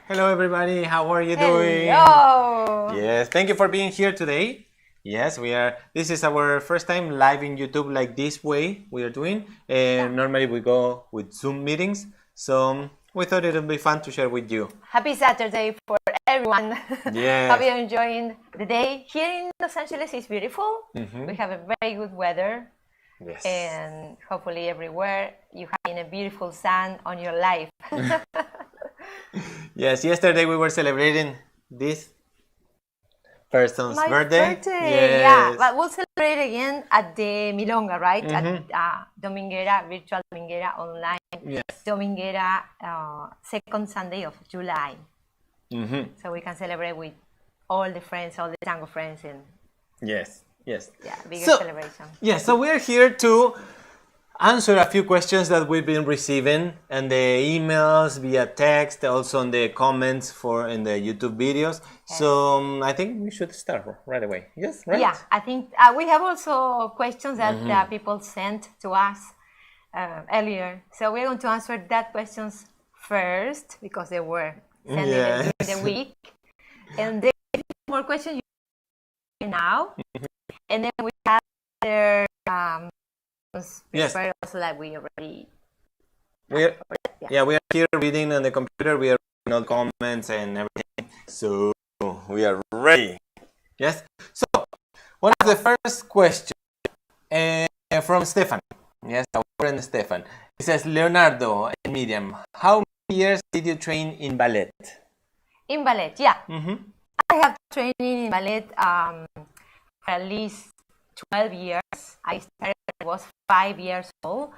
Hello everybody, how are you doing? Hello! Yes, thank you for being here today. Yes, we are. This is our first time live in YouTube like this way we are doing. Normally we go with Zoom meetings, so we thought it would be fun to share with you. Happy Saturday for everyone. Yes. Hope you're enjoying the day. Here in Los Angeles is beautiful. We have a very good weather. Yes. And hopefully everywhere you have a beautiful sun on your life. Yes, yesterday we were celebrating this person's birthday. Yes. Yeah, but we'll celebrate again at the Milonga, right? At Dominguera, virtual Dominguera online. Yes. Dominguera, second Sunday of July. So we can celebrate with all the friends, all the tango friends. And yes. Yes. Yeah, bigger celebration. Yeah, so we're here to answer a few questions that we've been receiving and the emails via text, also in the comments in the YouTube videos. Yes. So I think we should start right away. Yes, right? Yeah, I think we have also questions that people sent to us earlier. So we're going to answer that questions first because they were sent during the week. And then more questions now. And then we have other also that we already. We are here reading on the computer. We are reading all comments and everything. So we are ready. Yes. So one of the first questions from Stefan. Yes, our friend Stefan. He says, Leonardo and Miriam, how many years did you train in ballet? In ballet, yeah. I have training in ballet at least 12 years. I started when I was 5 years old.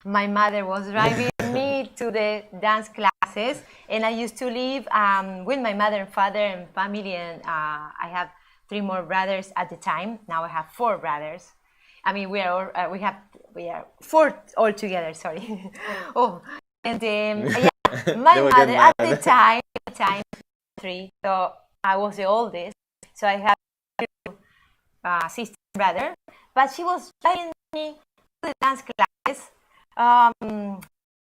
My mother was driving me to the dance classes, and I used to live with my mother and father and family, and I have 3 more brothers at the time. Now I have 4 brothers. I mean, we are 4 all together. Sorry. And my mother at the time 3. So I was the oldest. So I have 2 sister and brother, but she was driving me to the dance classes,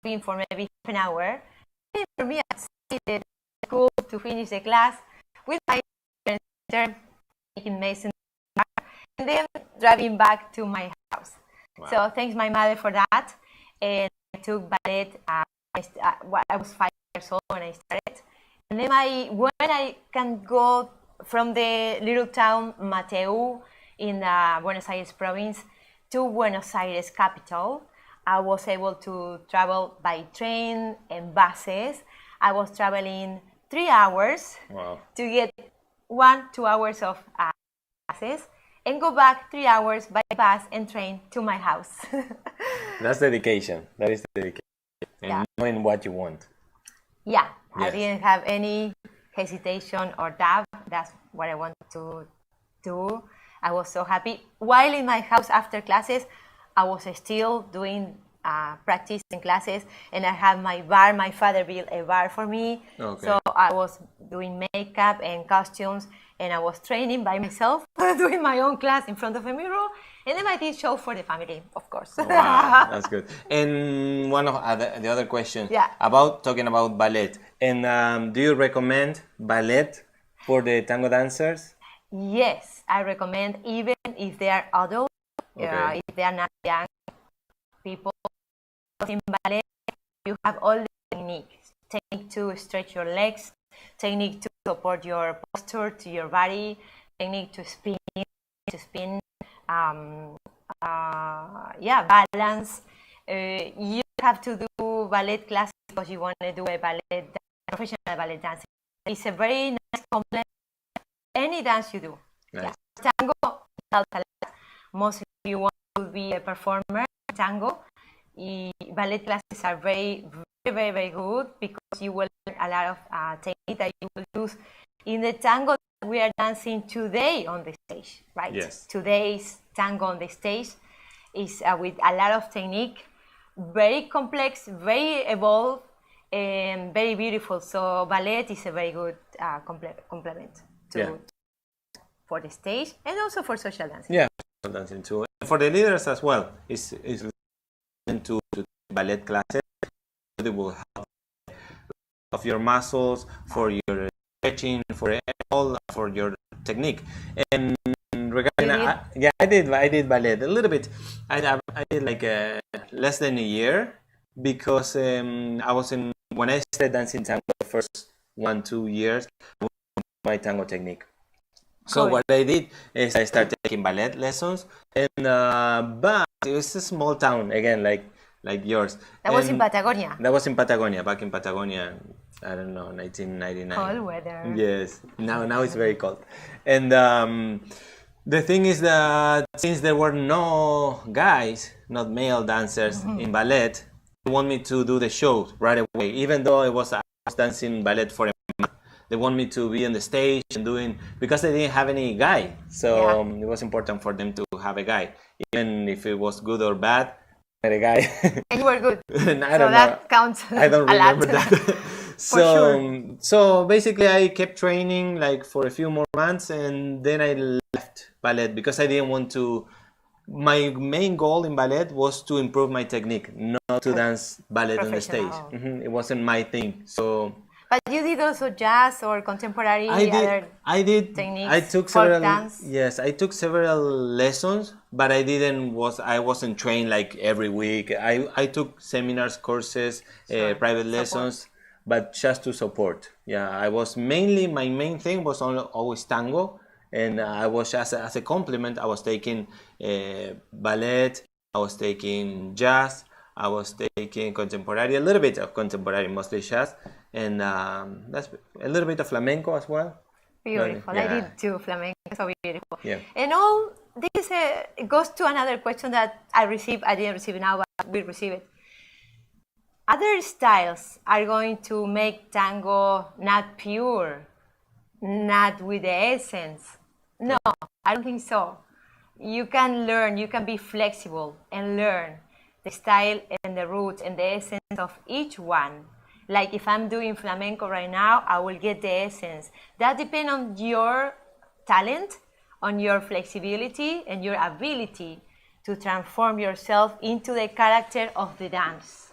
being for maybe half an hour. And for me, I sit at school to finish the class with my sister, making Mason, and then driving back to my house. Wow. So thanks my mother for that. And I took ballet. I was 5 years old when I started, and then when I can go from the little town Mateu in Buenos Aires province to Buenos Aires capital, I was able to travel by train and buses. I was traveling 3 hours to get 1-2 hours of classes and go back 3 hours by bus and train to my house. That's dedication. That is dedication. And knowing what you want. Yeah. Yes. I didn't have any hesitation or doubt. That's what I wanted to do. I was so happy. While in my house after classes, I was still doing practice in classes, and I had my bar. My father built a bar for me. Okay. So I was doing makeup and costumes, and I was training by myself, doing my own class in front of a mirror, and then I did show for the family, of course. Wow, that's good. And one of the other questions talking about ballet. And do you recommend ballet for the tango dancers? Yes, I recommend, even if they are adults, if they are not young people. In ballet, you have all the technique to stretch your legs, technique to support your posture to your body, technique to spin, balance. You have to do ballet classes because you want to do a professional ballet dance. It's a very nice complement. Any dance you do. Nice. Tango helps a lot. Mostly you want to be a performer in tango. Ballet classes are very, very, very, very good because you will learn a lot of technique that you will use in the tango that we are dancing today on the stage, right? Yes. Today's tango on the stage is with a lot of technique, very complex, very evolved, and very beautiful. So ballet is a very good complement for the stage and also for social dancing. Yeah, social dancing too. And for the leaders as well, is to ballet classes. They will help of your muscles, for your stretching, for all, for your technique. And regarding, I did ballet a little bit. I did like less than a year, because I was when I started dancing tango the first 1-2 years, my tango technique. So what I did is I started taking ballet lessons, and but it was a small town again, like yours. That was in Patagonia. That was in Patagonia, back in Patagonia. I don't know, 1999. Cold weather. Yes, now it's very cold, and the thing is that since there were no guys, not male dancers in ballet, they want me to do the show right away. Even though I was dancing ballet for a month, they want me to be on the stage and doing, because they didn't have any guy. So it was important for them to have a guy, even if it was good or bad. A guy. And you were good. And I so don't that know. counts. I don't remember that. Sure. So basically, I kept training like for a few more months, and then I left ballet because I didn't want to. My main goal in ballet was to improve my technique, not to dance ballet on the stage. It wasn't my thing. So. But you did also jazz or contemporary I did techniques. I took several dance. Yes, I took several lessons, but I wasn't trained like every week. I took seminars, courses, private lessons, but just to support. Yeah, I was mainly, my main thing was always tango, and I was just as a complement. I was taking ballet, I was taking jazz, I was taking contemporary, a little bit of contemporary, mostly jazz, and that's a little bit of flamenco as well. Beautiful. I did too, flamenco, so beautiful. Yeah. And all this it goes to another question that I didn't receive now, but we receive it. Other styles are going to make tango not pure, not with the essence. No, I don't think so. You can learn, you can be flexible and learn the style and the roots and the essence of each one. Like if I'm doing flamenco right now, I will get the essence. That depends on your talent, on your flexibility and your ability to transform yourself into the character of the dance.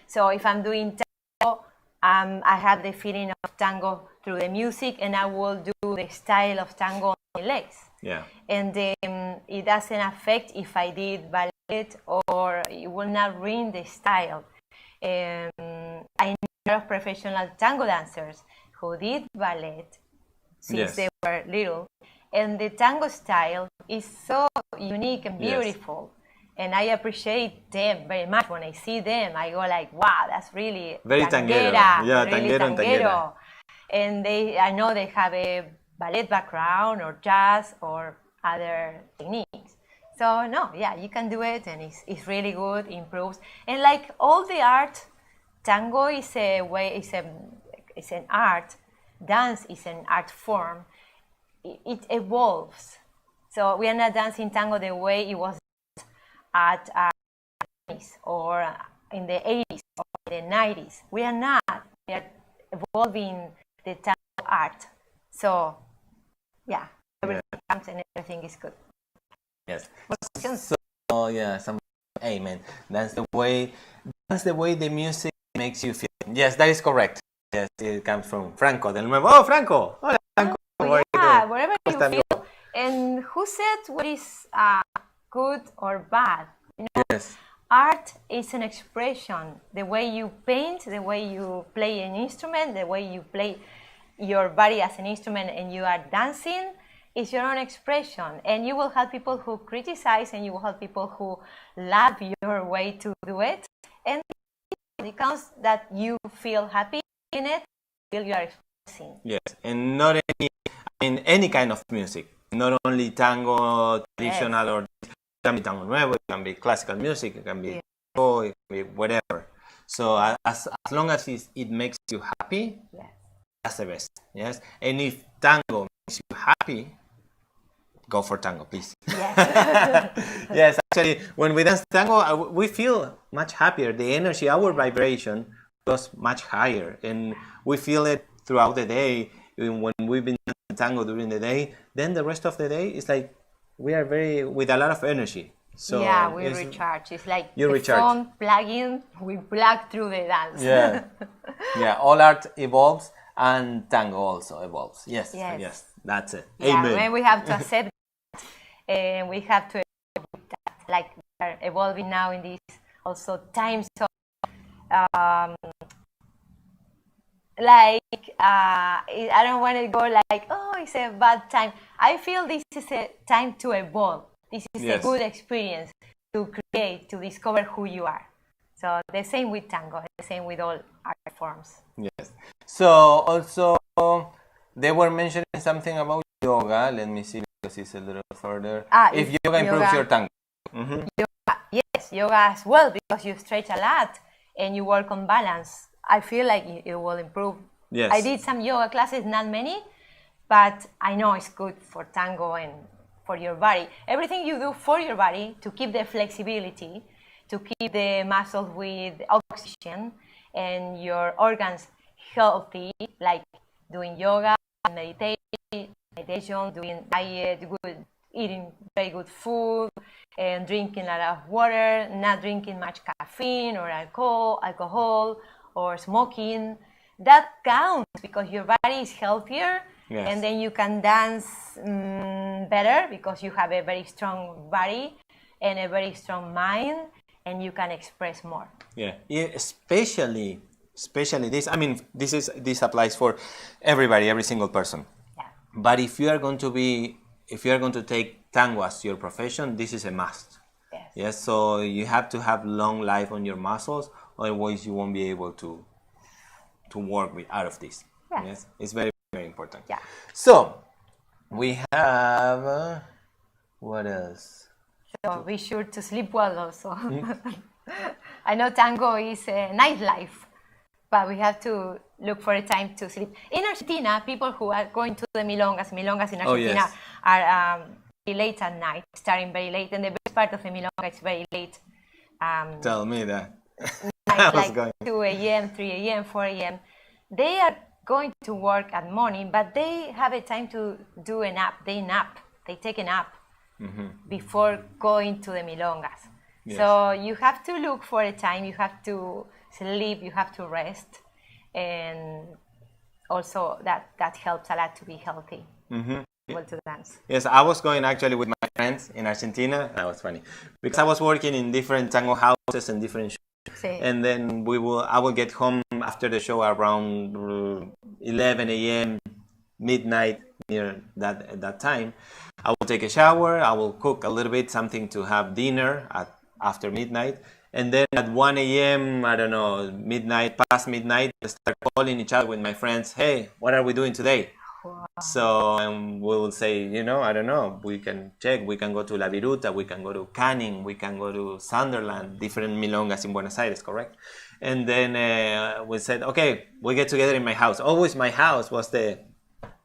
So if I'm doing tango, I have the feeling of tango through the music, and I will do the style of tango on my legs. Yeah. And it doesn't affect if I did ballet, or it will not ruin the style. I know a lot of professional tango dancers who did ballet since they were little, and the tango style is so unique and beautiful. Yes. And I appreciate them very much. When I see them, I go like, wow, that's really very tanguero. Yeah, really tanguero. And I know they have a ballet background or jazz or other techniques. So no, yeah, you can do it, and it's really good, improves. And like all the art, tango is it's an art, dance is an art form. It evolves. So we are not dancing tango the way it was at or in the 80s or the 90s. We are not. We are evolving the tango art. So yeah, everything comes and everything is good. Yes. So yeah, amen. That's the way the music makes you feel. Yes, that is correct. Yes, it comes from Franco del Nuevo. Oh, Franco! Hola, Franco. Yeah, wherever you feel. And who said what is good or bad? You know, yes. Art is an expression. The way you paint, the way you play an instrument, the way you play your body as an instrument, and you are dancing, is your own expression. And you will have people who criticize, and you will have people who love your way to do it. And it counts that you feel happy in it, feel you are expressing. Yes, and not any kind of music. Not only tango, traditional, or it can be tango nuevo, it can be classical music, it can be tango, it can be whatever. So as long as it makes you happy, that's the best. Yes, and if tango makes you happy, go for tango, please. Yes. Yes, actually, when we dance tango, we feel much happier. The energy, our vibration goes much higher, and we feel it throughout the day. When we've been dancing tango during the day, then the rest of the day is like we are with a lot of energy. So yeah, we recharge. It's like you the recharge. phone plug-in, we plug through the dance. Yeah, yeah. All art evolves, and tango also evolves. Yes, Yes. yes. That's it. Yeah, Amen. and we have to accept that, and we have to evolve with that. Like we are evolving now in these also times of I don't want to go like, oh, it's a bad time. I feel this is a time to evolve. This is a good experience to create, to discover who you are. So the same with tango, the same with all art forms. Yes. So also they were mentioning something about yoga. Let me see because it's a little further. If yoga improves your tango. Yoga, yes, yoga as well, because you stretch a lot and you work on balance. I feel like it will improve. Yes. I did some yoga classes, not many, but I know it's good for tango and for your body. Everything you do for your body to keep the flexibility, to keep the muscles with oxygen and your organs healthy, like doing yoga, meditation, doing diet, eating very good food, and drinking a lot of water, not drinking much caffeine or alcohol or smoking. That counts because your body is healthier, and then you can dance better because you have a very strong body and a very strong mind, and you can express more. Yeah, especially this. I mean, this applies for everybody, every single person. Yeah. But if you are going to take tango as your profession, this is a must. Yes. Yes. So you have to have long life on your muscles, otherwise you won't be able to work out of this. Yeah. Yes. It's very, very important. Yeah. So we have what else? So be sure to sleep well also. I know tango is a nightlife, but we have to look for a time to sleep. In Argentina, people who are going to the milongas in Argentina are very late at night, starting very late, and the best part of the milonga is very late. Tell me that. Like 2 a.m., 3 a.m., 4 a.m. They are going to work at morning, but they have a time to do a nap. They take a nap before going to the milongas. Yes. So you have to look for a time, you have to sleep, you have to rest, and also that helps a lot to be healthy. Able to dance. Yes, I was going actually with my friends in Argentina. That was funny because I was working in different tango houses and different shows. Sí. And then I will get home after the show around 11 a.m. midnight, near that time. I will take a shower. I will cook a little bit, something to have dinner after midnight. And then at 1 a.m., I don't know, past midnight, I start calling each other with my friends. Hey, what are we doing today? Wow. So we will say, I don't know, we can check, we can go to La Viruta, we can go to Canning, we can go to Sunderland, different milongas in Buenos Aires, correct? And then we said, okay, we get together in my house. Always my house was the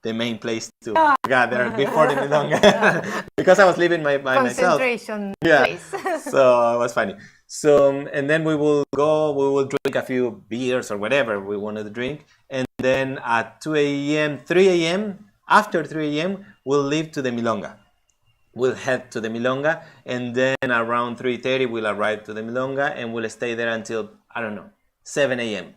main place to gather before the milonga because I was living by myself. Concentration place. So it was funny. So, and then we will drink a few beers or whatever we wanted to drink. And then at 2 a.m., 3 a.m., after 3 a.m., we'll leave to the milonga. We'll head to the milonga. And then around 3:30, we'll arrive to the milonga and we'll stay there until, I don't know, 7 a.m.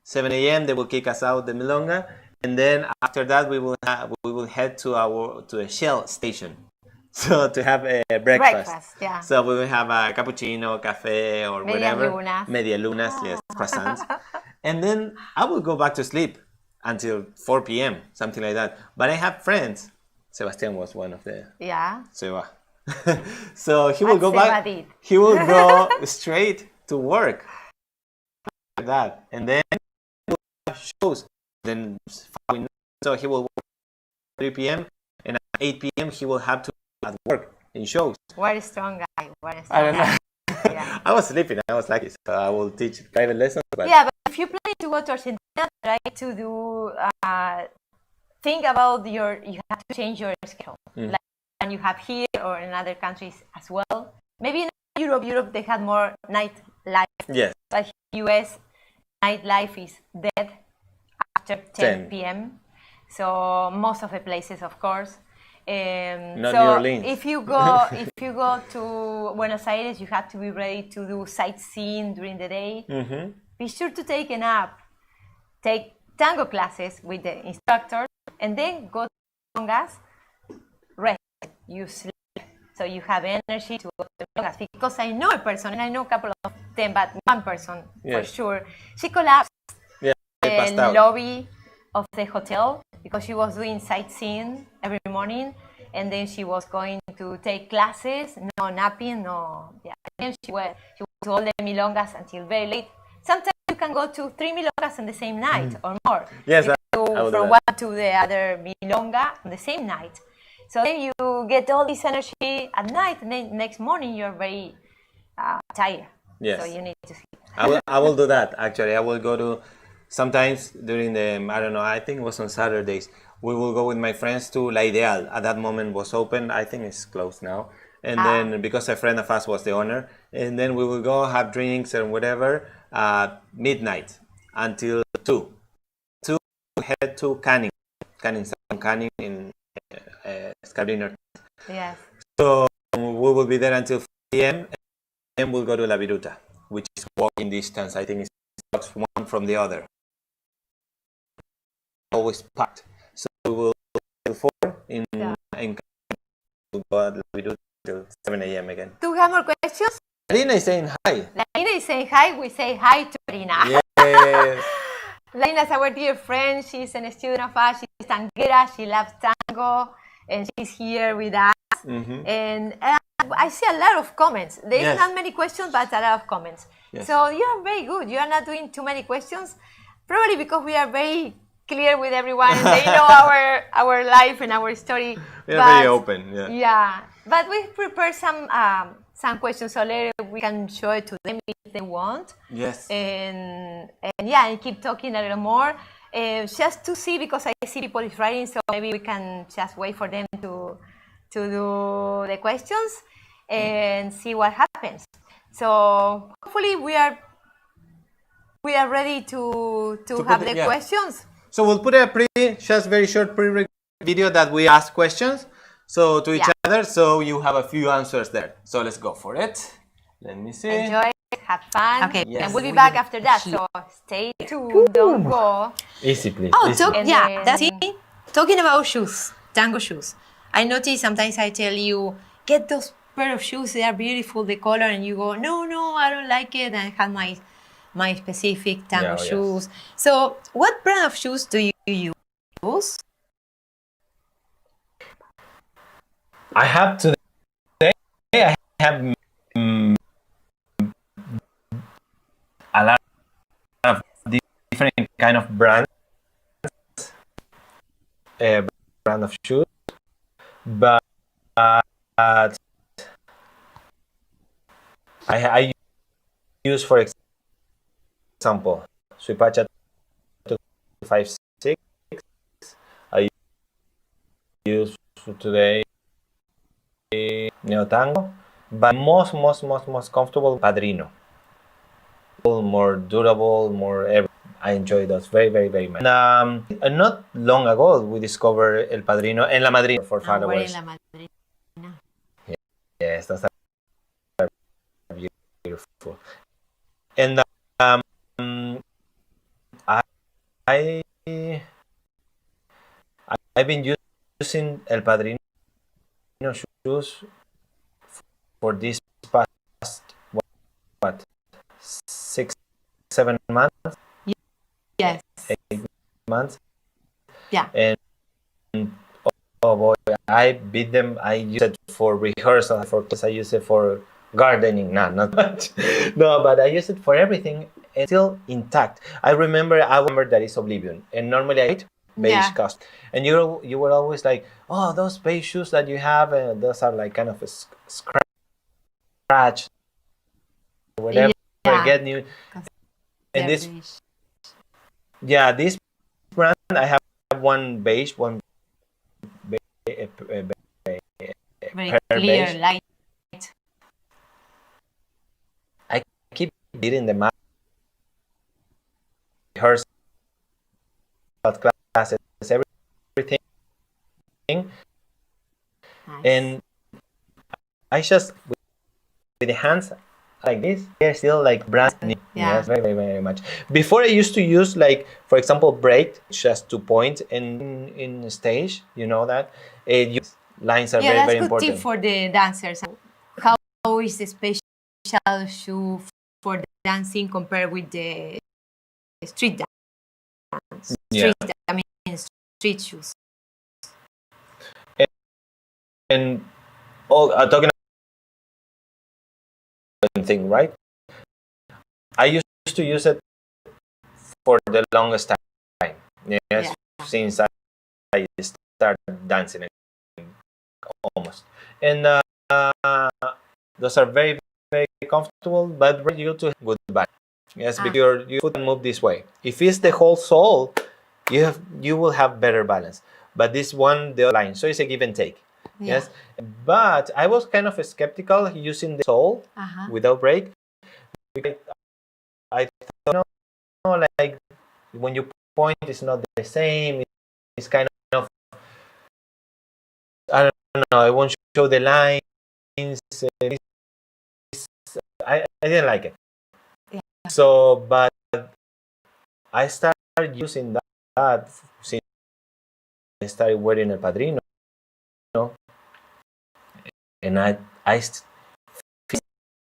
7 a.m., they will kick us out the milonga. And then after that, we will head to a Shell station. So to have a breakfast. Yeah. So we will have a cappuccino, cafe, or whatever. Media lunas, yes, croissants. And then I will go back to sleep until 4 p.m., something like that. But I have friends. Sebastian was one of the... Yeah. Seba. So he will go back. He will go straight to work. Like that. And then he will have shows. Then so he will work at 3 p.m. and at 8 p.m. he will have to at work in shows. What a strong guy. I don't know. Yeah. I was sleeping. I was lucky. So I will teach private lessons. But... Yeah, but if you plan to go to Argentina, try to do think about you have to change your schedule. Like and you have here or in other countries as well. Maybe in Europe they had more nightlife. Yes. But US nightlife is dead after 10 p.m. So most of the places, of course. Not so New Orleans. if you go to Buenos Aires, you have to be ready to do sightseeing during the day. Be sure to take a nap, take tango classes with the instructor, and then go to milongas, rest, you sleep, so you have energy to go to milongas. Because I know a person, and I know a couple of them, but one person for sure, she collapsed in the lobby of the hotel because she was doing sightseeing every morning, and then she was going to take classes, no napping, no. Yeah. And she went to all the milongas until very late. Sometimes you can go to 3 milongas on the same night or more. Yes, you can go from one to the other milonga on the same night. So then you get all this energy at night, and then next morning you're very tired. Yes. So you need to sleep. I will do that. Actually, I will go to sometimes during the, I don't know, I think it was on Saturdays. We will go with my friends to La Ideal. At that moment was open. I think it's closed now. And then because a friend of us was the owner, and then we will go have drinks and whatever midnight until 2. 2 we head to Canning in Scarlino. Yes. So we will be there until 4 p.m. and then we'll go to La Viruta, which is walking distance. I think it's one from the other. Always packed. So we will till 4 in we'll go at La Viruta till 7 a.m. again. Do we have more questions? Larina is saying hi. Larina is saying hi. We say hi to Larina. Yes. Larina is our dear friend. She's a student of us. She's tanguera. She loves tango, and she's here with us. And I see a lot of comments. There's not many questions, but a lot of comments. Yes. So you are very good. You are not doing too many questions, probably because we are very clear with everyone. And they know our life and our story. We are very open. Yeah. But we prepared some questions, so later we can show it to them if they want. Yes. And keep talking a little more, just to see, because I see people is writing, so maybe we can just wait for them to do the questions and see what happens. So hopefully we are ready to have the questions. So we'll put a very short video that we ask questions. So to each other, so you have a few answers there. So let's go for it. Let me see. Enjoy, have fun. Okay. Yes. And we'll be back after that. So stay tuned. Don't go. Easy, please. Oh, easy. that's it. Talking about shoes, tango shoes. I notice sometimes I tell you, get those pair of shoes. They are beautiful, the color, and you go, no, I don't like it. And I have my specific tango shoes. Yes. So, what brand of shoes do you use? I have today. I have a lot of different kind of brands, brand of shoes, but I use, for example, Suipacha 256. I use today Neo Tango, but most comfortable Padrino. More durable, I enjoy those very much. And not long ago, we discovered El Padrino and La Madrina for followers. La Madrina. Yes, those are beautiful. And I've been using El Padrino shoes for this past 6-7 months. Yes. 8 months. Yeah. And oh boy, I beat them. I use it for rehearsal, I use it for gardening. Not much. No, but I use it for everything. It's still intact. I remember that it's Oblivion, and normally I hate beige cost. And you were always like, oh, those beige shoes that you have, those are like kind of a scratch, whatever. Get new. And this brand, I have one beige, one very clear, beige. Light. I keep beating them up. Rehearsal classes, everything. And I just with the hands like this, they're still like brand new. Yes, very, very, very much. Before I used to use like, for example, break just to point in stage. You know that lines are very, very important. Yeah, that's good tip for the dancers. How is the special shoe for the dancing compared with the street dance? Street shoes. And talking about thing, right? I used to use it for the longest time. Yes, since I started dancing almost. And those are very, very comfortable, but very good to good back. Yes, because your foot can move this way. If it's the whole sole, you will have better balance. But this one, the line, so it's a give and take. Yes, but I was kind of skeptical using the sole without break. Because I thought, no, like when you point, it's not the same. It's kind of, I don't know. I won't show the lines. I didn't like it. So, but I started using that since I started wearing El Padrino, and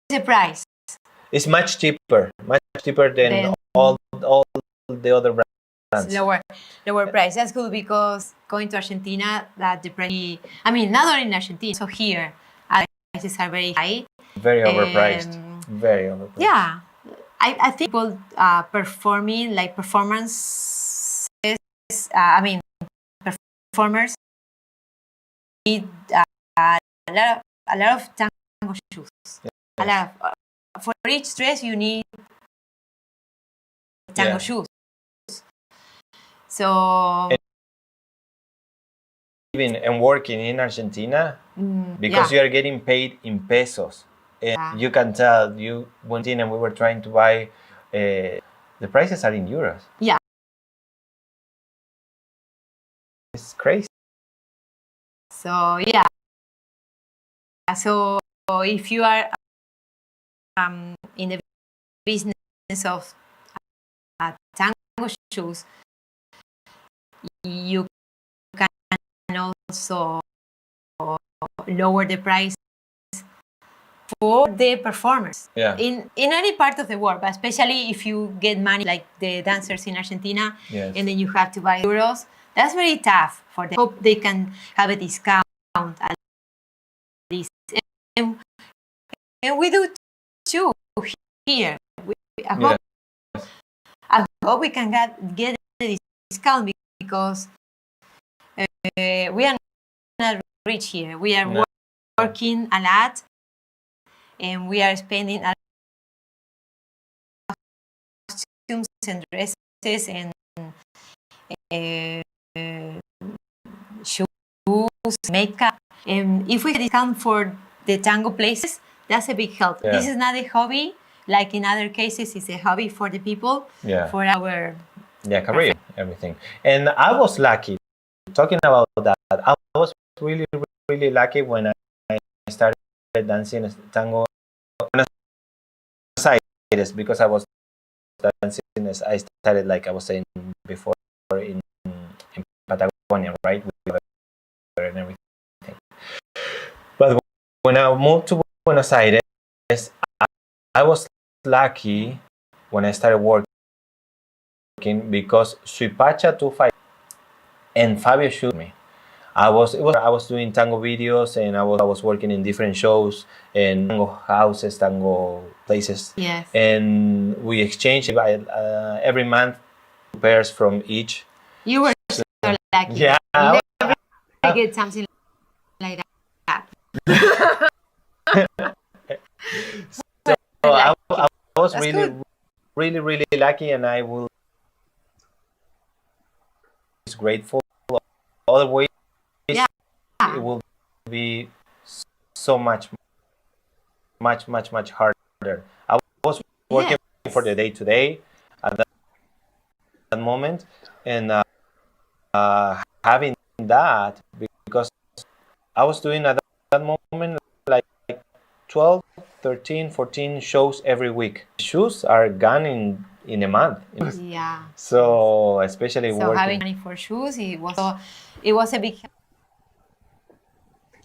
the price. It's much cheaper than all the other brands. Lower price. That's good because going to Argentina, that the price. I mean, not only in Argentina, so here, prices are very high. Very overpriced. Very overpriced. Yeah, I think people performing like performances. Performers need a lot of tango shoes. Yes. A lot of, for each dress you need tango shoes. So living and working in Argentina because you are getting paid in pesos. And you can tell went in and we were trying to buy the prices are in euros. Yeah. It's crazy. So so if you are in the business of tango shoes, you can also lower the price for the performers in any part of the world, but especially if you get money like the dancers in Argentina, and then you have to buy euros. That's very tough for them. Hope they can have a discount at least, and we do too here. I hope we can get a discount because we are not rich here. We are working a lot, and we are spending a lot of costumes and dresses and shoes, makeup. And if we get discount for the tango places, that's a big help. This is not a hobby like in other cases. It's a hobby for the people, for our career, everything. And I was lucky. Talking about that, I was really, really lucky when I started dancing tango in Buenos Aires, because I was dancing as I started, like I was saying before, in Patagonia, right? And everything. But when I moved to Buenos Aires, I was lucky when I started working because Suipacha 25 and Fabio showed me. I was doing tango videos, and I was working in different shows and tango houses, tango places. Yes. And we exchanged every month pairs from each. You were so lucky. Yeah. I get something like that. So I was really, really lucky, and I will be grateful. Otherwise, it will be so much harder. I was working for the day-to-day at that moment, and having that, because I was doing other that moment like 12, 13, 14 shows every week. Shoes are gone in a month. Yeah. So especially So working. having money for shoes, it was a big.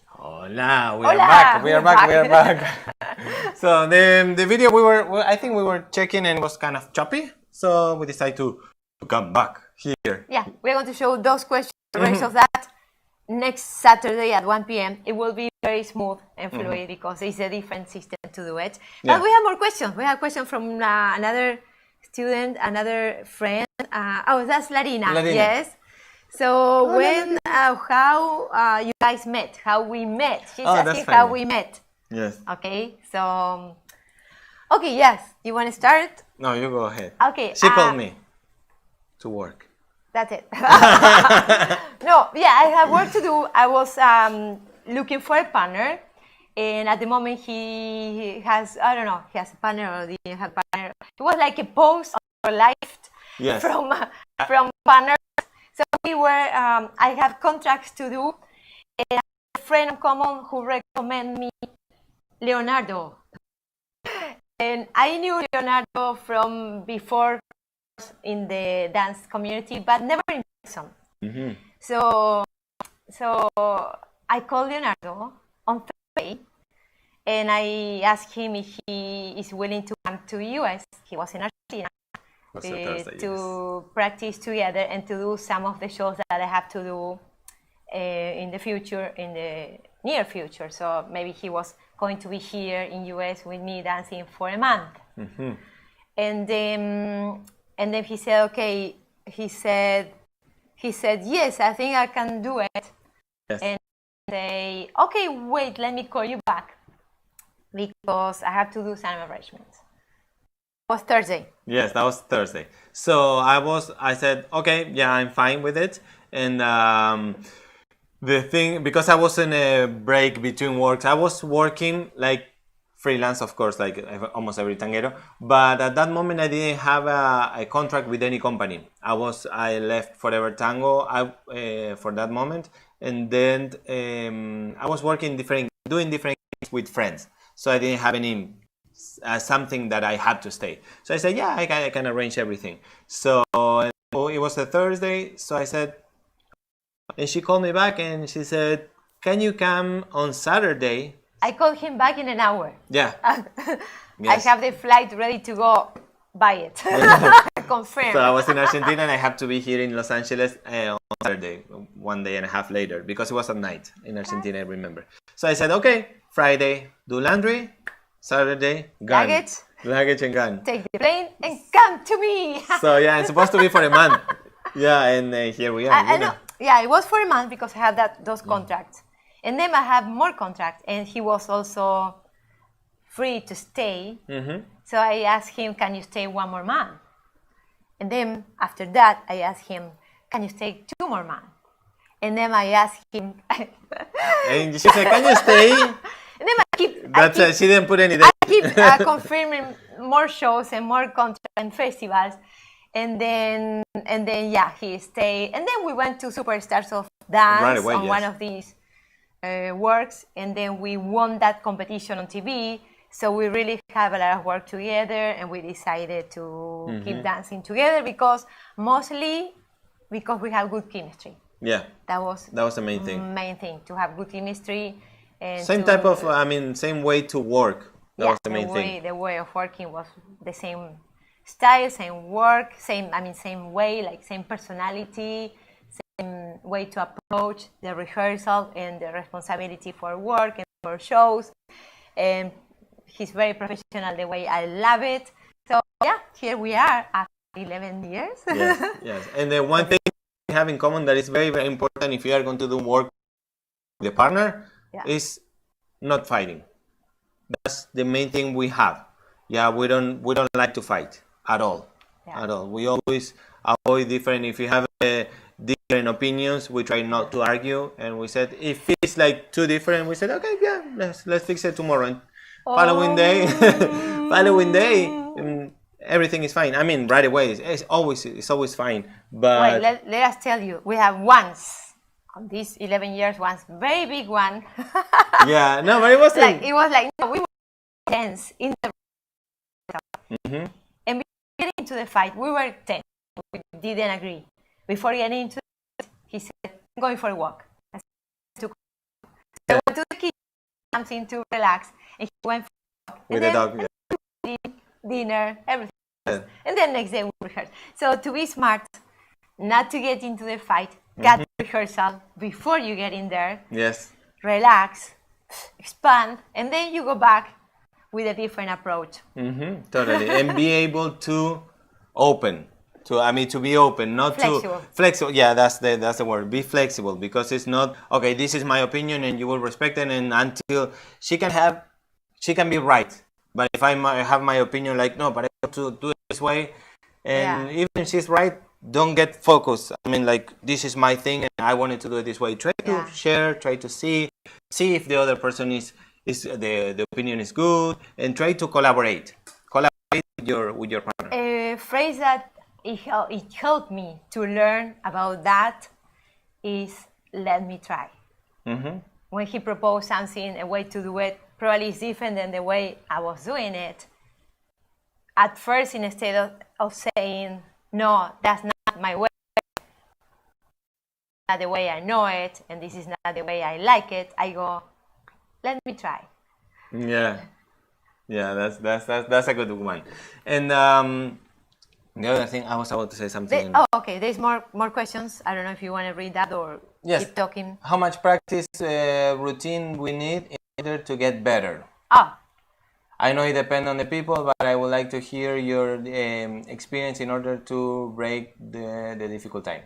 Hola, we Hola, are back. We are we're back. We are back. back. So the video I think we were checking and it was kind of choppy. So we decided to come back here. Yeah, we're going to show those questions, the rest of that next Saturday at 1 p.m. It will be very smooth and fluid because it's a different system to do it. Yeah. But we have more questions. We have questions from another student, another friend. That's Larina. Yes. So how you guys met? How we met? She's asking how we met. Yes. Okay. So, okay. Yes. You want to start? No, you go ahead. Okay. She called me to work. That's it. No, yeah, I have work to do. I was looking for a partner, and at the moment he has, I don't know, he has a partner or didn't have a partner. It was like a post on life from partners. So we were, I have contracts to do, and I have a friend in common who recommended me Leonardo. And I knew Leonardo from before in the dance community, but never in person. So I called Leonardo on Thursday, and I asked him if he is willing to come to US. He was in Argentina to practice together and to do some of the shows that I have to do in the future, in the near future. So maybe he was going to be here in US with me dancing for a month. And then he said, okay, he said, yes, I think I can do it. Yes. And say, okay, wait, let me call you back because I have to do some arrangements. It was Thursday. Yes, that was Thursday. So I said, okay, yeah, I'm fine with it. And the thing, because I was in a break between works, I was working like freelance, of course, like almost every tanguero. But at that moment, I didn't have a contract with any company. I left Forever Tango for that moment, and then I was doing different things with friends. So I didn't have any something that I had to stay. So I said, yeah, I can arrange everything. So it was a Thursday. So I said, and she called me back and she said, can you come on Saturday? I called him back in an hour. Yeah. Yes. I have the flight ready to go buy it. Confirm. So I was in Argentina and I had to be here in Los Angeles on Saturday, 1 day and a half later, because it was at night in Argentina, I remember. So I said, okay, Friday, do laundry, Saturday, gone. Luggage and gone. Take the plane and come to me. So yeah, it's supposed to be for a month. Yeah, and here we are. I know. Yeah, it was for a month because I had those contracts. And then I have more contracts, and he was also free to stay. So I asked him, can you stay one more month? And then after that, I asked him, can you stay 2 more months? And then I asked him... and she said, can you stay? And then she didn't put any I keep confirming more shows and more contracts and festivals. And then yeah, he stayed. And then we went to Superstars of Dance on one of these works, and then we won that competition on TV. So we really have a lot of work together, and we decided to keep dancing together mostly because we have good chemistry. Yeah, that was the main thing. Main thing, to have good chemistry. And same way to work. That was the main thing. The way of working was the same style, same work, same way, like same personality. Way to approach the rehearsal and the responsibility for work and for shows. And he's very professional the way I love it. So yeah, here we are after 11 years. Yes. And the one thing we have in common that is very, very important if you are going to do work with a partner is not fighting. That's the main thing we have. Yeah, we don't like to fight at all. At all. We always avoid different. If you have different opinions, we try not to argue, and we said if it's like too different, we said okay, yeah, let's fix it tomorrow. And following day, everything is fine. I mean, right away, it's always fine. But wait, let us tell you, we have once These 11 years was very big one. Yeah, no, but it wasn't. Like it was like no, we were tense in the and before getting into the fight, we were tense. We didn't agree. Before getting into it, he said, "I'm going for a walk." I said, so I went to the kitchen, something to relax, and he went for a walk. With and the dog, yeah. dinner, everything. Yeah. And then next day we rehearse. So to be smart, not to get into the fight, get rehearsal before you get in there, Yes. relax, expand, and then you go back with a different approach. Totally. And be able to open. To be open, not Flexible. too flexible. Yeah, that's the word. Be flexible, because it's not okay. This is my opinion, and you will respect it. And until she can be right. But if I have my opinion, like no, but I have to do it this way, and even if she's right, don't get focused. I mean, like this is my thing, and I wanted to do it this way. Try to share, try to see if the other person is the opinion is good, and try to collaborate with your partner. A phrase that it helped me to learn about that is "let me try." When he proposed something, a way to do it, probably is different than the way I was doing it. At first, instead of saying, no, that's not my way, not the way I know it, and this is not the way I like it, I go, let me try. Yeah, that's a good one. And the other thing, I was about to say something. Okay. There's more questions. I don't know if you want to read that or keep talking. How much practice routine we need in order to get better? I know it depends on the people, but I would like to hear your experience in order to break the difficult time,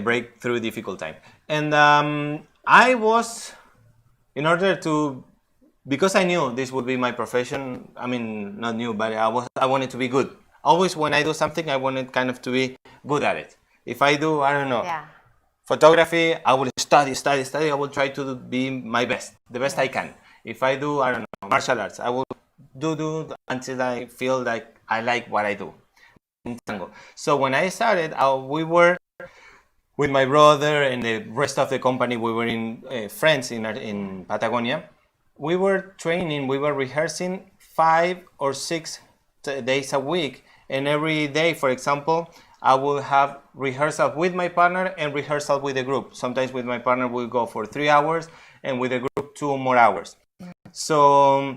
break through difficult time. And I was, in order to, because I knew this would be my profession. I mean, not new, but I wanted to be good. Always when I do something, I wanted kind of to be good at it. If I do, I don't know, photography, I will study. I will try to be my best, the best I can. If I do, I don't know, martial arts, I will do until I feel like I like what I do in Tango. So when I started, we were with my brother and the rest of the company. We were in friends in Patagonia. We were training, we were rehearsing 5 or 6 days a week. And every day, for example, I will have rehearsal with my partner and rehearsal with the group. Sometimes with my partner, we'll go for 3 hours, and with the group, 2 more hours. So,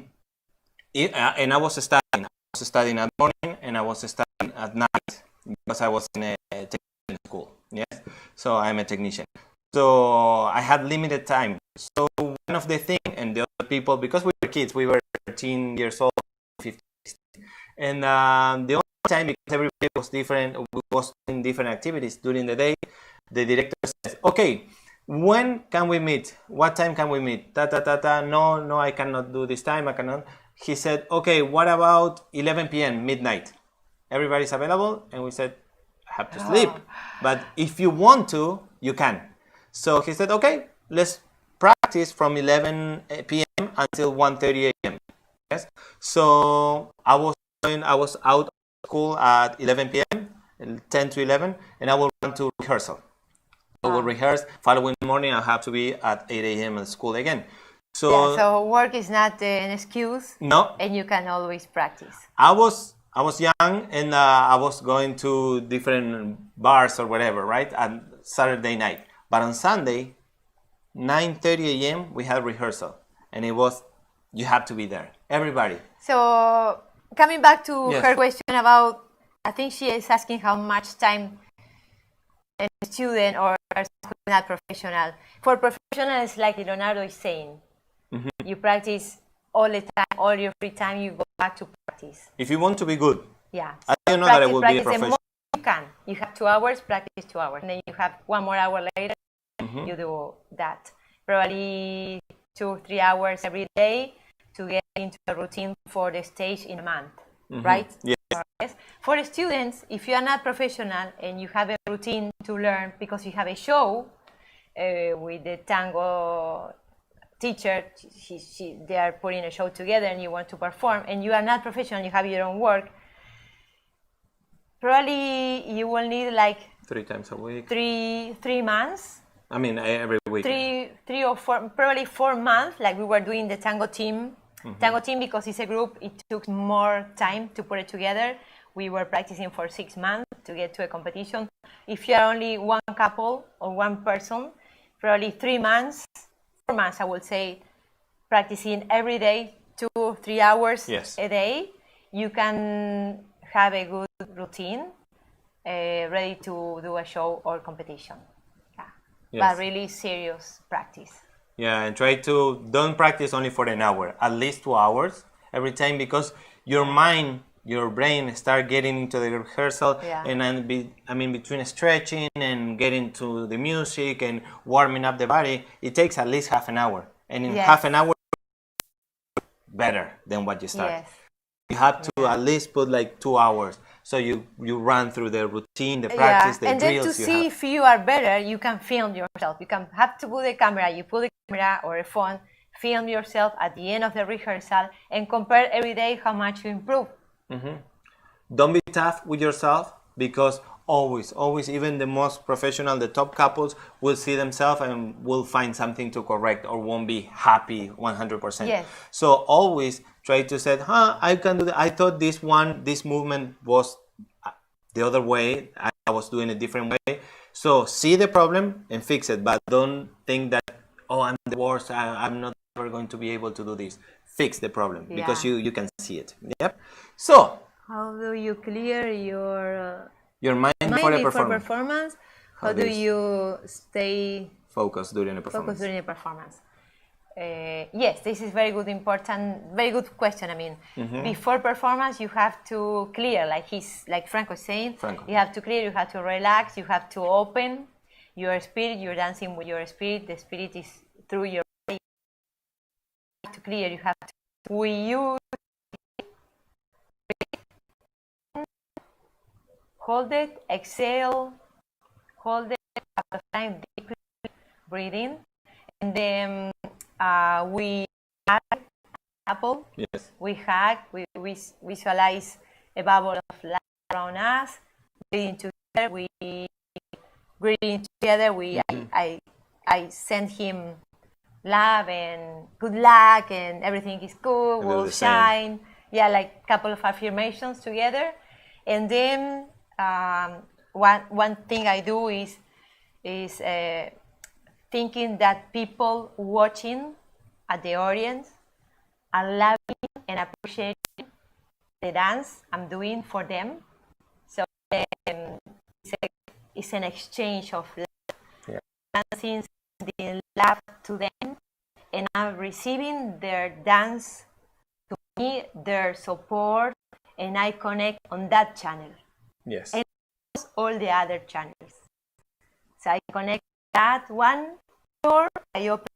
and I was studying at morning, and I was studying at night, because I was in a technician school. Yes, so I'm a technician. So I had limited time. So one of the things, and the other people, because we were kids, we were 13 years old, 15, and the only time, because everybody was different, we was doing different activities during the day, the director says, okay, when can we meet? What time can we meet? No, I cannot do this time, I cannot. He said, okay, what about 11 p.m., midnight? Everybody's available? And we said, I have to sleep. But if you want to, you can. So he said, okay, let's practice from 11 p.m. until 1:30 a.m. Yes. So I was out of school at 11 p.m., 10 to 11, and I will run to rehearsal. I will rehearse. Following morning, I have to be at 8 a.m. at school again. So work is not an excuse. No. And you can always practice. I was young, and I was going to different bars or whatever, right, on Saturday night. But on Sunday, 9:30 a.m., we had rehearsal. And it was, you have to be there. Everybody. So coming back to her question about, I think she is asking how much time a student or not professional. For professionals, like Leonardo is saying, you practice all the time, all your free time, you go back to practice. If you want to be good. Yeah. I don't know that I will be a professional. The more you can. You have 2 hours, practice 2 hours. And then you have 1 more hour later, you do that. Probably 2 or 3 hours every day to get into a routine for the stage in a month, right? Yes. For the students, if you are not professional and you have a routine to learn because you have a show with the tango teacher, they are putting a show together and you want to perform, and you are not professional, you have your own work, probably you will need like 3 times a week, 3 months I mean, every week. Three or four, probably 4 months. Like we were doing the tango team. Tango team, because it's a group, it took more time to put it together. We were practicing for 6 months to get to a competition. If you are only one couple or one person, probably 3 months, 4 months, I would say, practicing every day, 2-3 hours a day, you can have a good routine, ready to do a show or competition. But really serious practice. Yeah, and don't practice only for an hour, at least 2 hours every time, because your mind, your brain start getting into the rehearsal, and then between stretching and getting to the music and warming up the body, it takes at least half an hour. And in half an hour, better than what you start. Yes. You have to at least put like 2 hours. So you run through the routine, the practice, the and drills. And then to see if you are better, you can film yourself. You can have to put the camera. You put the camera or a phone, film yourself at the end of the rehearsal, and compare every day how much you improve. Don't be tough with yourself, because always, even the most professional, the top couples will see themselves and will find something to correct or won't be happy 100%. Yes. So always try to say, I can do that. I thought this movement was the other way. I was doing a different way. So see the problem and fix it, but don't think that, I'm the worst. I'm not ever going to be able to do this. Fix the problem because you can see it. Yep. So how do you clear your mind for a performance? How do you stay focused during a performance? Yes, this is very good question. I mean, before performance, you have to clear, like Franco is saying. You have to clear, you have to relax, you have to open your spirit. You're dancing with your spirit. The spirit is through your body. To clear, you have to hold it, exhale, hold it a couple of times, deeply breathe in, and then we hug an apple. Yes. We hug, we visualize a bubble of light around us, breathing together, I send him love and good luck and everything is good, will shine. Yeah, like a couple of affirmations together. And then one thing I do is thinking that people watching at the audience are loving and appreciating the dance I'm doing for them. So it's an exchange of love, dancing, sending love to them, and I'm receiving their dance to me, their support, and I connect on that channel. Yes. And all the other channels. So I connect that one door, I open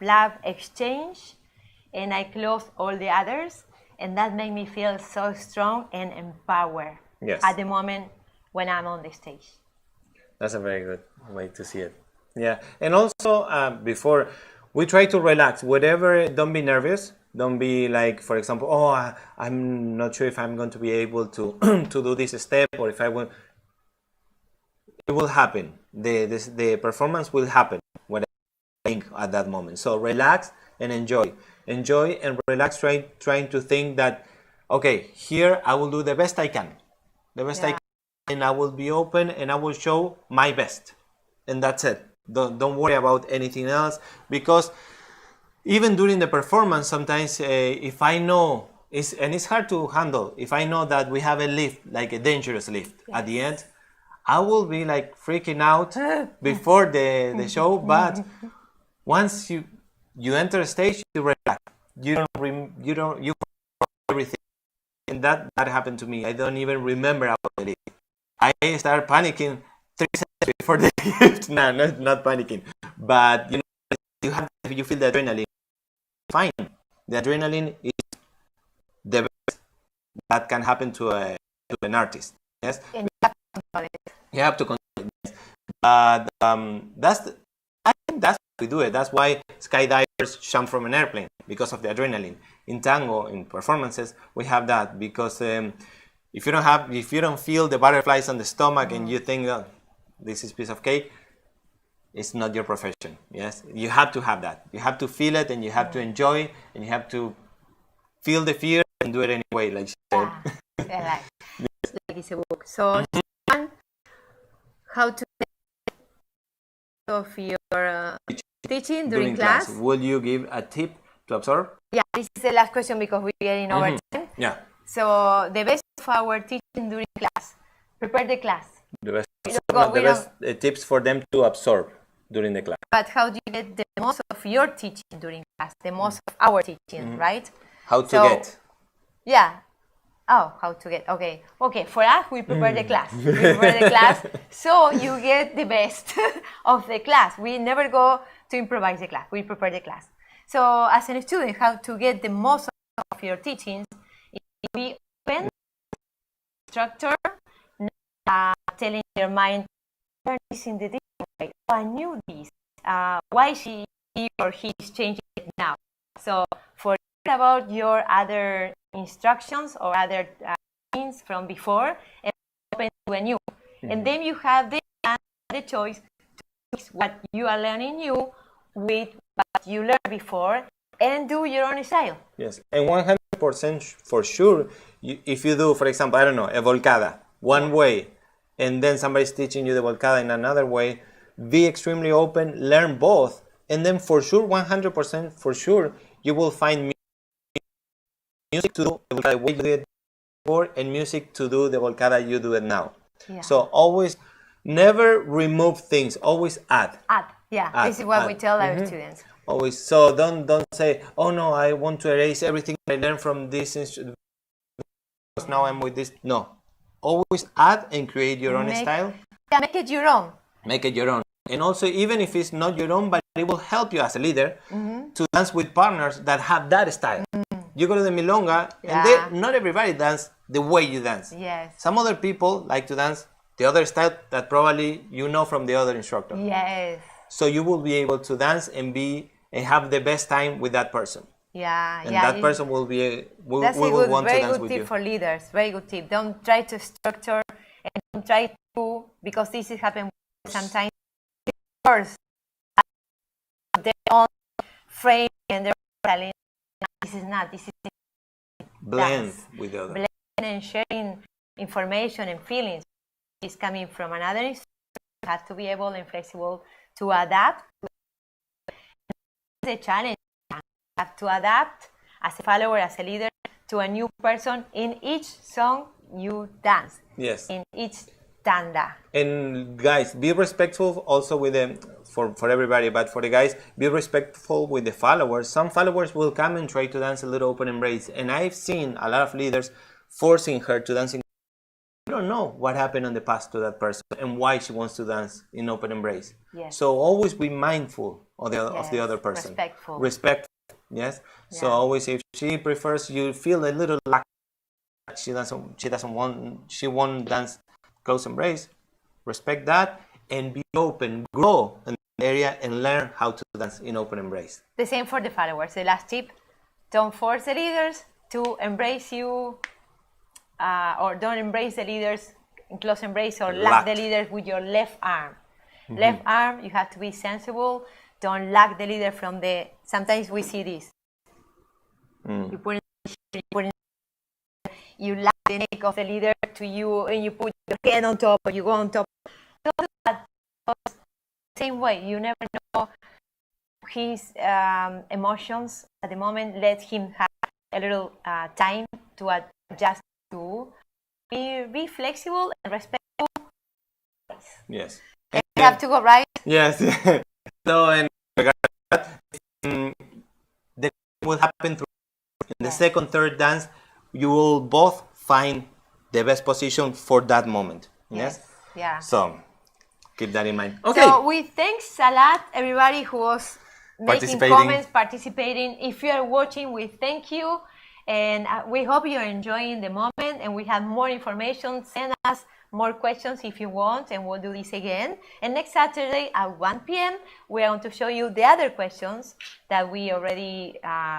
love exchange, and I close all the others, and that makes me feel so strong and empowered at the moment when I'm on the stage. That's a very good way to see it. Yeah, and also before we try to relax, whatever, don't be nervous. Don't be like, for example, I'm not sure if I'm going to be able to to do this step, or if I will. It will happen. The performance will happen when I think at that moment. So relax and enjoy and relax. Trying to think that, okay, here I will do the best I can, I can, and I will be open and I will show my best, and that's it. Don't worry about anything else, because even during the performance, sometimes if I know, it's hard to handle, if I know that we have a lift, like a dangerous lift at the end, I will be like freaking out before the show. But once you enter a stage, you relax. You forget everything, and that happened to me. I don't even remember about the lift. I start panicking 3 seconds before the lift. No, not panicking, but you feel the adrenaline. Fine, the adrenaline is the best that can happen to an artist. Yes, and you have to control it. Yes. But I think that's why we do it. That's why skydivers jump from an airplane, because of the adrenaline. In tango, in performances, we have that, because if you don't feel the butterflies on the stomach and you think, this is piece of cake, it's not your profession. Yes, you have to have that. You have to feel it, and you have to enjoy, and you have to feel the fear and do it anyway, like she said. Yeah, like it's a book. So, how to of your teaching during class. Will you give a tip to absorb? Yeah, this is the last question because we're getting over time. Yeah. So the best of our teaching during class, prepare the class. The best tips for them to absorb during the class. But how do you get the most of your teaching during class, the most of our teaching, right? How to get. Yeah. Oh, how to get. Okay. Okay, for us, we prepare the class. We prepare the class so you get the best of the class. We never go to improvise the class. We prepare the class. So as a student, how to get the most of your teachings is to be open, instructor, telling your mind, learn this in the different way. Oh, I knew this. Why he or he is changing it now? So forget about your other instructions or other things from before and open to a new. And then you have the choice to mix what you are learning new with what you learned before and do your own style. Yes, and 100% for sure, if you do, for example, I don't know, a volcada, one way, and then somebody's teaching you the volcada in another way, be extremely open, learn both, and then for sure, 100% for sure, you will find music to do the volcada way you did before and music to do the volcada you do it now. Yeah. So always, never remove things, always add. This is what we tell our students. Always. So don't say, oh no, I want to erase everything I learned from this because now I'm with this. No. Always add and create your own style. Yeah, make it your own. Make it your own. And also, even if it's not your own, but it will help you as a leader to dance with partners that have that style. You go to the milonga, and not everybody dance the way you dance. Yes. Some other people like to dance the other style that probably you know from the other instructor. Yes. So you will be able to dance and have the best time with that person. Yeah, and that person will want to dance with you. That's a very good tip for leaders. Very good tip. Don't try to structure and don't try to, because this is happening sometimes. First, their own frame and their talent. This is blend with the other. Blend and sharing information and feelings is coming from another instructor. You have to be able and flexible to adapt. The challenge. Have to adapt as a follower, as a leader, to a new person in each song you dance. Yes. In each tanda. And guys, be respectful also with them, for everybody, but for the guys, be respectful with the followers. Some followers will come and try to dance a little open embrace. And I've seen a lot of leaders forcing her to dance in. You don't know what happened in the past to that person and why she wants to dance in open embrace. Yes. So always be mindful of the other person. Respectful. Yes. Yeah. So always, if she prefers, you feel a little lack. She won't dance close embrace. Respect that and be open. Grow in the area and learn how to dance in open embrace. The same for the followers. The last tip: don't force the leaders to embrace you, or don't embrace the leaders in close embrace, or lock the leaders with your left arm. Left arm, you have to be sensible. Don't lock the leader from the. Sometimes we see this. You lock the neck of the leader to you, and you put your head on top, or you go on top. Don't do that. Same way, you never know his emotions at the moment. Let him have a little time to adjust to. Be flexible and respectful. Yes. And you have to go right. Yes. So, and the will happen through in the second, third dance. You will both find the best position for that moment. Yes. Yeah. So keep that in mind. Okay. So we thanks a lot everybody who was making comments, participating. If you are watching, we thank you, and we hope you are enjoying the moment. And we have more information. Send us more questions if you want, and we'll do this again. And next Saturday at 1 p.m. we are going to show you the other questions that we already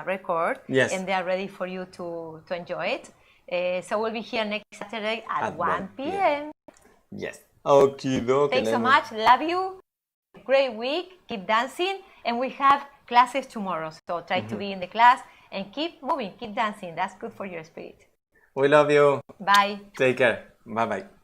record. Yes. And they are ready for you to enjoy it. So we'll be here next Saturday at 1 p.m. Yes. Okay. Thanks so much. Love you. great week. Keep dancing. And we have classes tomorrow. So try to be in the class and keep moving, keep dancing. That's good for your spirit. We love you. Bye. Take care. Bye-bye.